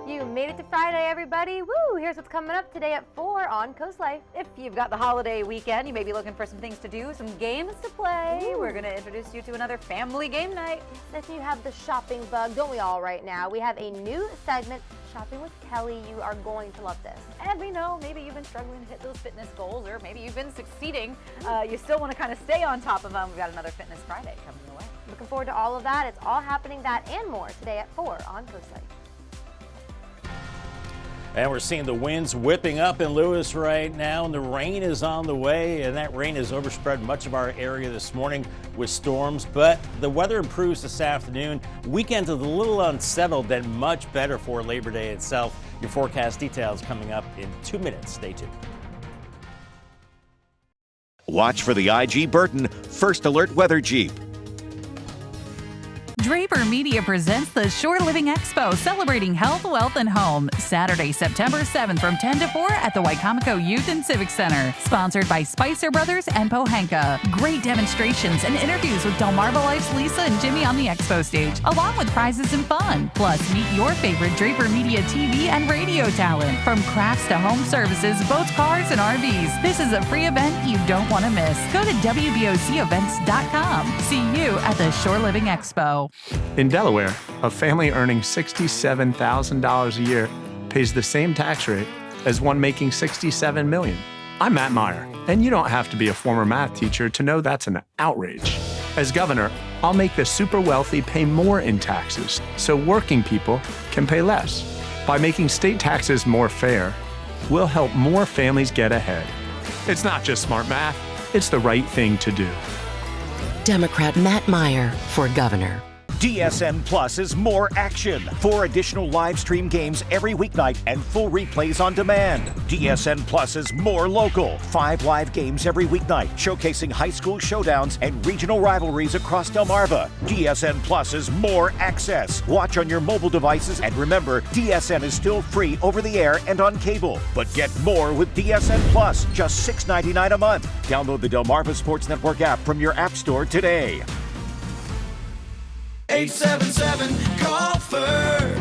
You made it to Friday, everybody. Woo! Here's what's coming up today at 4 on Coast Life. If you've got the holiday weekend, you may be looking for some things to do, some games to play. Ooh. We're going to introduce you to another family game night. If you have the shopping bug, don't we all right now? We have a new segment, Shopping with Kelly. You are going to love this. And we know maybe you've been struggling to hit those fitness goals, or maybe you've been succeeding. You still want to kind of stay on top of them. We've got another Fitness Friday coming your way. Looking forward to all of that. It's all happening, that and more, today at 4 on Coast Life. And we're seeing the winds whipping up in Lewis right now, and the rain is on the way, and that rain has overspread much of our area this morning with storms, but the weather improves this afternoon. Weekend is a little unsettled, then much better for Labor Day itself. Your forecast details coming up in 2 minutes. Stay tuned. Watch for the IG Burton First Alert Weather Jeep. Draper Media presents the Shore Living Expo, celebrating health, wealth, and home. Saturday, September 7th from 10 to 4 at the Wicomico Youth and Civic Center. Sponsored by Spicer Brothers and Pohanka. Great demonstrations and interviews with Delmarva Life's Lisa and Jimmy on the expo stage, along with prizes and fun. Plus, meet your favorite Draper Media TV and radio talent. From crafts to home services, boats, cars, and RVs. This is a free event you don't want to miss. Go to WBOCevents.com. See you at the Shore Living Expo. In Delaware, a family earning $67,000 a year pays the same tax rate as one making $67 million. I'm Matt Meyer, and you don't have to be a former math teacher to know that's an outrage. As governor, I'll make the super wealthy pay more in taxes so working people can pay less. By making state taxes more fair, we'll help more families get ahead. It's not just smart math, it's the right thing to do. Democrat Matt Meyer for governor. DSN Plus is more action. 4 additional live stream games every weeknight and full replays on demand. DSN Plus is more local. 5 live games every weeknight, showcasing high school showdowns and regional rivalries across Delmarva. DSN Plus is more access. Watch on your mobile devices, and remember, DSN is still free over the air and on cable. But get more with DSN Plus, just $6.99 a month. Download the Delmarva Sports Network app from your app store today. 877-CALL-FIR,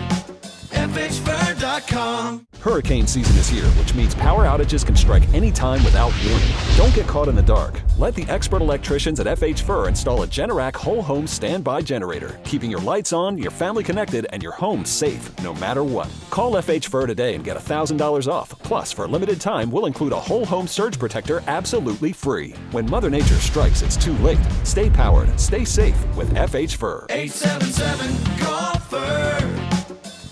FHFIR.com. Hurricane season is here, which means power outages can strike anytime without warning. Don't get caught in the dark. Let the expert electricians at FH Fir install a Generac whole home standby generator, keeping your lights on, your family connected, and your home safe no matter what. Call FH Fir today and get $1,000 off. Plus, for a limited time, we'll include a whole home surge protector absolutely free. When Mother Nature strikes, it's too late. Stay powered, stay safe with FH Fir. 877-CALL-FIR,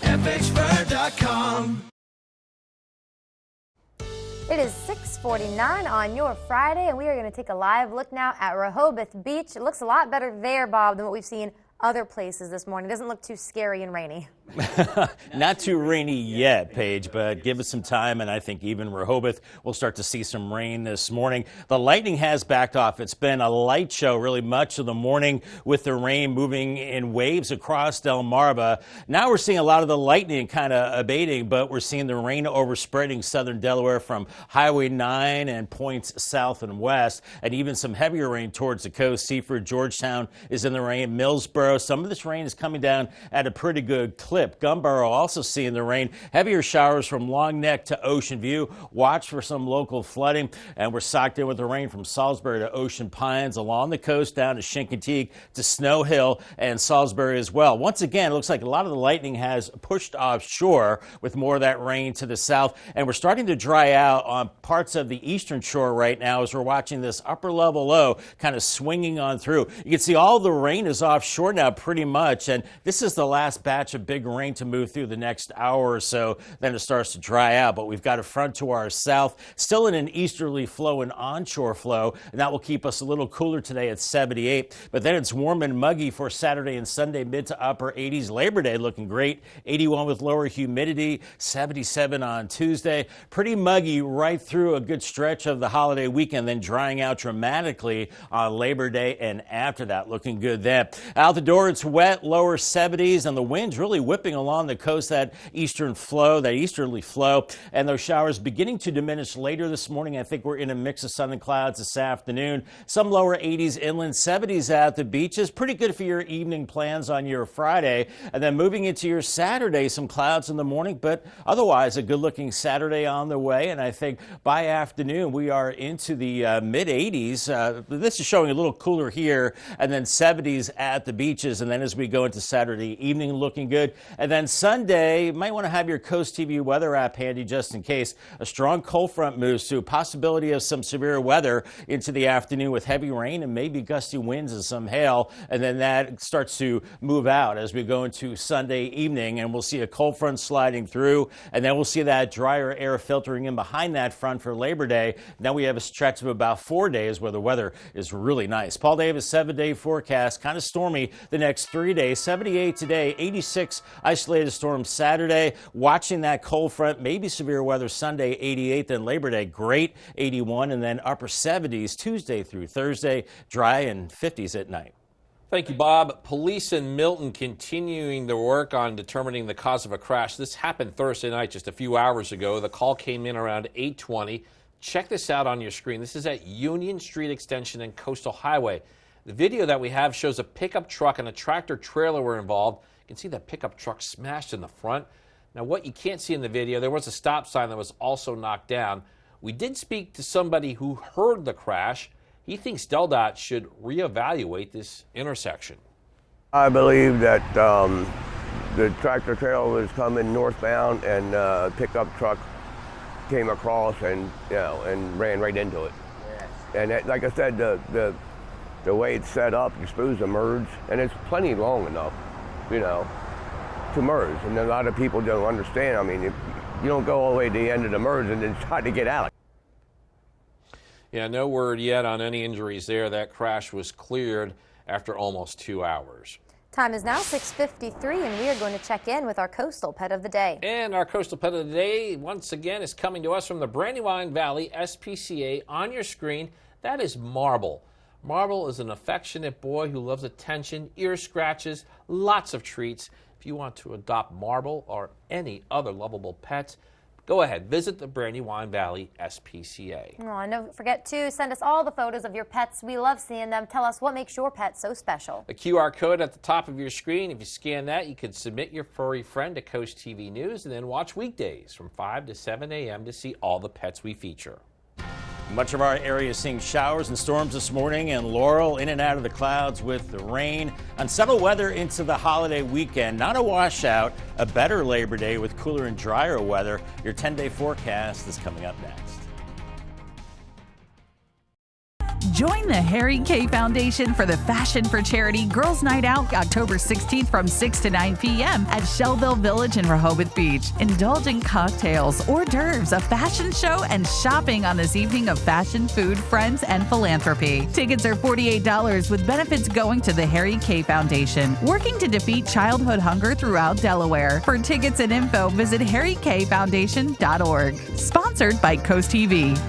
FHFIR.com. It is 6:49 on your Friday, and we are going to take a live look now at Rehoboth Beach. It looks a lot better there, Bob, than what we've seen other places this morning. It doesn't look too scary and rainy. Not too rainy yet, Paige, but give us some time, and I think even Rehoboth will start to see some rain this morning. The lightning has backed off. It's been a light show really much of the morning with the rain moving in waves across Delmarva. Now we're seeing a lot of the lightning kind of abating, but we're seeing the rain overspreading southern Delaware from Highway 9 and points south and west, and even some heavier rain towards the coast. Seaford, Georgetown is in the rain. Millsboro, some of this rain is coming down at a pretty good clip. Clip, Gumboro also seeing the rain. Heavier showers from Long Neck to Ocean View. Watch for some local flooding. And we're socked in with the rain from Salisbury to Ocean Pines, along the coast down to Chincoteague to Snow Hill and Salisbury as well. Once again, it looks like a lot of the lightning has pushed offshore with more of that rain to the south. And we're starting to dry out on parts of the eastern shore right now as we're watching this upper level low kind of swinging on through. You can see all the rain is offshore now pretty much. And this is the last batch of big rain to move through the next hour or so. Then it starts to dry out. But we've got a front to our south, still in an easterly flow and onshore flow. And that will keep us a little cooler today at 78. But then it's warm and muggy for Saturday and Sunday, mid to upper 80s. Labor Day looking great. 81 with lower humidity, 77 on Tuesday. Pretty muggy right through a good stretch of the holiday weekend, then drying out dramatically on Labor Day and after that. Looking good then. Out the door, it's wet, lower 70s, and the wind's really whipping along the coast, that eastern flow, that easterly flow, and those showers beginning to diminish later this morning. I think we're in a mix of sun and clouds this afternoon. Some lower 80s inland, 70s at the beaches. Pretty good for your evening plans on your Friday. And then moving into your Saturday, some clouds in the morning, but otherwise a good-looking Saturday on the way. And I think by afternoon, we are into the mid-80s. This is showing a little cooler here, and then 70s at the beaches. And then as we go into Saturday evening, looking good. And then Sunday, you might want to have your CoastTV weather app handy just in case a strong cold front moves through. Possibility of some severe weather into the afternoon with heavy rain and maybe gusty winds and some hail. And then that starts to move out as we go into Sunday evening, and we'll see a cold front sliding through, and then we'll see that drier air filtering in behind that front for Labor Day. Then we have a stretch of about 4 days where the weather is really nice. Paul Davis, 7-day forecast, kind of stormy the next 3 days. 78 today, 86 isolated storms Saturday. Watching that cold front, maybe severe weather Sunday, 88. Then Labor Day, great, 81. And then upper 70s Tuesday through Thursday, dry and 50s at night. Thank you, Bob. Police in Milton continuing their work on determining the cause of a crash. This happened Thursday night, just a few hours ago. The call came in around 8:20. Check this out on your screen. This is at Union Street Extension and Coastal Highway. The video that we have shows a pickup truck and a tractor trailer were involved. You can see that pickup truck smashed in the front. Now, what you can't see in the video, there was a stop sign that was also knocked down. We did speak to somebody who heard the crash. He thinks DelDOT should reevaluate this intersection. I believe that the tractor trailer was coming northbound, and pickup truck came across and and ran right into it. Yes. And that, like I said, the way it's set up, you're supposed to merge, and it's plenty long enough, to merge. And a lot of people don't understand. I mean, if you don't go all the way to the end of the merge and then try to get out. Yeah, no word yet on any injuries there. That crash was cleared after almost 2 hours. Time is now 6:53, and we are going to check in with our coastal pet of the day. And our coastal pet of the day, once again, is coming to us from the Brandywine Valley SPCA. On your screen, that is Marble. Marble is an affectionate boy who loves attention, ear scratches, lots of treats. If you want to adopt Marble or any other lovable pets, go ahead, visit the Brandywine Valley SPCA. Oh, and don't forget to send us all the photos of your pets. We love seeing them. Tell us what makes your pet so special. The QR code at the top of your screen. If you scan that, you can submit your furry friend to Coast TV News and then watch weekdays from 5 to 7 a.m. to see all the pets we feature. Much of our area is seeing showers and storms this morning, and Laurel in and out of the clouds with the rain. Unsettled weather into the holiday weekend. Not a washout, a better Labor Day with cooler and drier weather. Your 10-day forecast is coming up next. Join the Harry K Foundation for the Fashion for Charity Girls Night Out October 16th from 6 to 9 p.m. at Shellville Village in Rehoboth Beach. Indulge in cocktails, hors d'oeuvres, a fashion show, and shopping on this evening of fashion, food, friends, and philanthropy. Tickets are $48 with benefits going to the Harry K Foundation, working to defeat childhood hunger throughout Delaware. For tickets and info, visit harrykfoundation.org. Sponsored by CoastTV.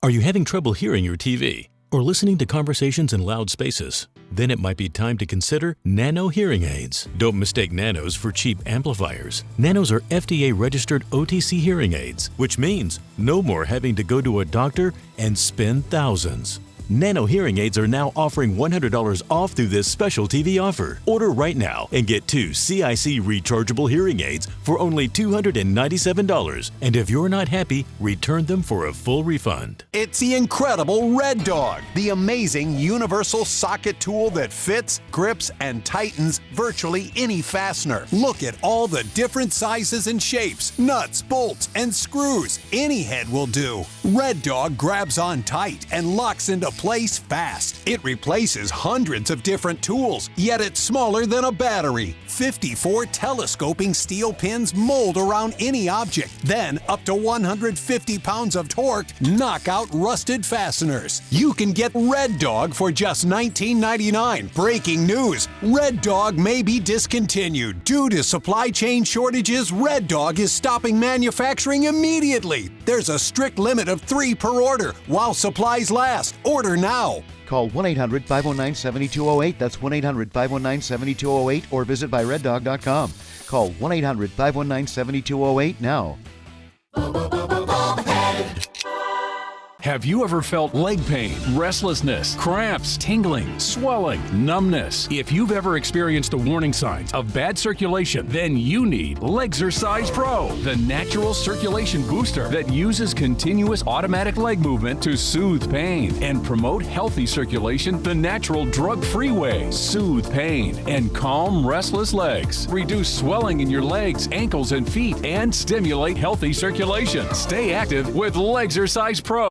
Are you having trouble hearing your TV or listening to conversations in loud spaces? Then it might be time to consider Nano hearing aids. Don't mistake Nanos for cheap amplifiers. Nanos are FDA-registered OTC hearing aids, which means no more having to go to a doctor and spend thousands. Nano Hearing Aids are now offering $100 off through this special TV offer. Order right now and get 2 CIC rechargeable hearing aids for only $297. And if you're not happy, return them for a full refund. It's the incredible Red Dog, the amazing universal socket tool that fits, grips, and tightens virtually any fastener. Look at all the different sizes and shapes, nuts, bolts, and screws. Any head will do. Red Dog grabs on tight and locks into place fast. It replaces hundreds of different tools, yet it's smaller than a battery. 54 telescoping steel pins mold around any object. Then up to 150 pounds of torque knock out rusted fasteners. You can get Red Dog for just $19.99. Breaking news: Red Dog may be discontinued. Due to supply chain shortages, Red Dog is stopping manufacturing immediately. There's a strict limit of 3 per order while supplies last. Order now. Call 1-800-519-7208. That's 1-800-519-7208 or visit byreddog.com. Call 1-800-519-7208 now. Have you ever felt leg pain, restlessness, cramps, tingling, swelling, numbness? If you've ever experienced the warning signs of bad circulation, then you need Legzercise Pro, the natural circulation booster that uses continuous automatic leg movement to soothe pain and promote healthy circulation the natural drug-free way. Soothe pain and calm restless legs. Reduce swelling in your legs, ankles, and feet and stimulate healthy circulation. Stay active with Legzercise Pro.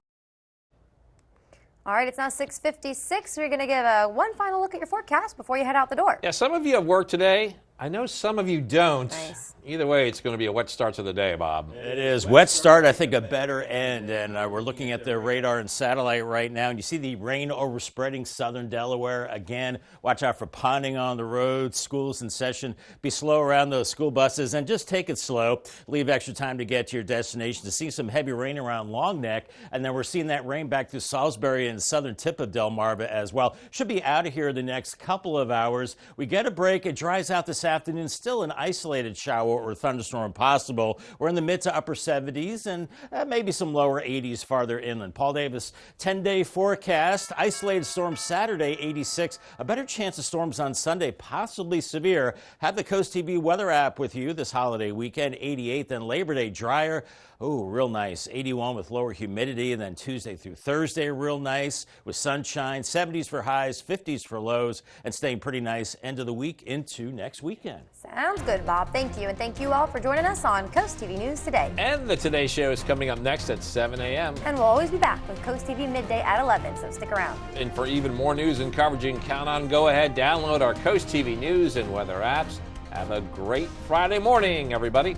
All right, it's now 6:56. We're going to give one final look at your forecast before you head out the door. Yeah, some of you have work today. I know some of you don't. Nice. Either way, it's going to be a wet start to the day, Bob. It is. Wet start, I think a better end. And we're looking at the radar and satellite right now. And you see the rain overspreading southern Delaware. Again, watch out for ponding on the road. Schools in session. Be slow around those school buses and just take it slow. Leave extra time to get to your destination. To see some heavy rain around Long Neck. And then we're seeing that rain back through Salisbury and the southern tip of Delmarva as well. Should be out of here the next couple of hours. We get a break. It dries out this afternoon. Still an isolated shower or thunderstorm possible. We're in the mid to upper 70s and maybe some lower 80s farther inland. Paul Davis, 10-day forecast. Isolated storms Saturday, 86. A better chance of storms on Sunday, possibly severe. Have the CoastTV weather app with you this holiday weekend, 88. Then Labor Day, drier. Oh, real nice. 81 with lower humidity. And then Tuesday through Thursday, real nice with sunshine. 70s for highs, 50s for lows, and staying pretty nice end of the week into next weekend. Sounds good, Bob. Thank you. And thank you all for joining us on Coast TV News Today. And the Today Show is coming up next at 7 a.m. And we'll always be back with Coast TV midday at 11, so stick around. And for even more news and coverage, you can count on Go Ahead. Download our Coast TV News and weather apps. Have a great Friday morning, everybody.